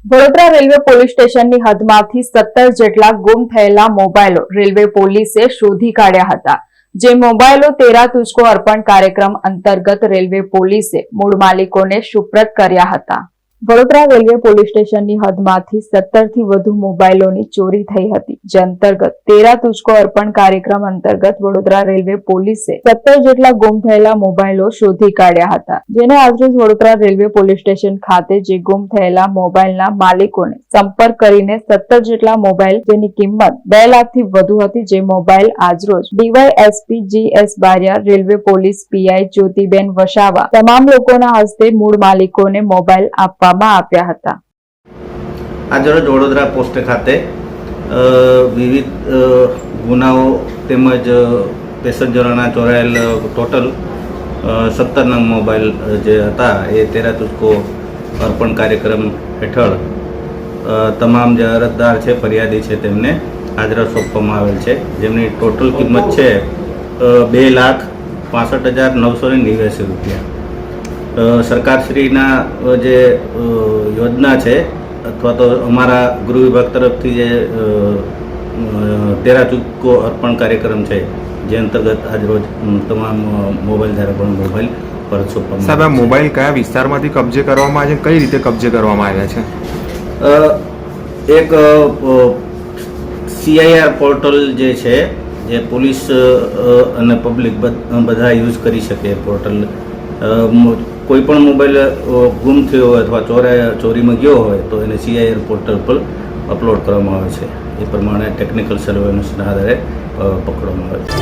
Vadodara railway police સ્ટેશનની હદમાંથી 17 જેટલા ગુમ થયેલા મોબાઈલો રેલવે પોલીસે શોધી કાઢ્યા હતા। જે મોબાઈલો તેરા તુજકો અર્પણ કાર્યક્રમ અંતર્ગત રેલવે પોલીસે મૂળ માલિકોને સુપ્રત કર્યા હતા। વડોદરા રેલવે પોલીસ સ્ટેશનની હદમાંથી 17 થી વધુ મોબાઈલોની ચોરી થઈ હતી। જે અંતર્ગત તેરા તુજકો અર્પણ કાર્યક્રમ અંતર્ગત વડોદરા રેલવે પોલીસે 17 જેટલા ગુમ થયેલા મોબાઈલો શોધી કાઢ્યા હતા। જેને આજરોજ વડોદરા રેલવે પોલીસ સ્ટેશન ખાતે જે ગુમ થયેલા મોબાઈલના માલિકોને સંપર્ક કરીને 17 જેટલા મોબાઈલ જેની કિંમત 2 લાખથી વધુ હતી। જે મોબાઈલ આજરોજ DYSP GS Bariya, railway police PI Jyotiben Vasava તમામ લોકોના હસ્તે મૂળ માલિકોને મોબાઈલ આપવામાં આવ્યા હતા। આજરોજ વડોદરા પોસ્ટ ખાતે વિવિધ ગુનાઓ તેમજ પેસેન્જરોના ચોરાયેલ ટોટલ 17 નંગ મોબાઈલ જે હતા એ તેરા તુજકો અર્પણ કાર્યક્રમ હેઠળ તમામ જે અરજદાર છે, ફરિયાદી છે, તેમને હાજર સોંપવામાં આવેલ છે, જેમની ટોટલ કિંમત છે 2,65,989 રૂપિયા। સરકારશ્રીના જે યોજના છે અથવા તો અમારા ગૃહ વિભાગ તરફથી જે તેરા તુજકો અર્પણ કાર્યક્રમ છે, જે અંતર્ગત આજરોજ તમામ મોબાઈલ ધારકોનો મોબાઈલ પરત સોંપવામાં સાહેબ, આ મોબાઈલ કયા વિસ્તારમાંથી કબજે કરવામાં આવ્યા છે, કઈ રીતે કબજે કરવામાં આવ્યા છે? એક CIR પોર્ટલ જે છે, જે પોલીસ અને પબ્લિક બધા યુઝ કરી શકે પોર્ટલ। કોઈ પણ મોબાઈલ ગુમ થયો હોય અથવા ચોરીમાં ગયો હોય તો એને CIR પોર્ટલ પર અપલોડ કરવામાં આવે છે। એ પ્રમાણે ટેકનિકલ સર્વેલન્સના આધારે પકડવામાં આવે છે।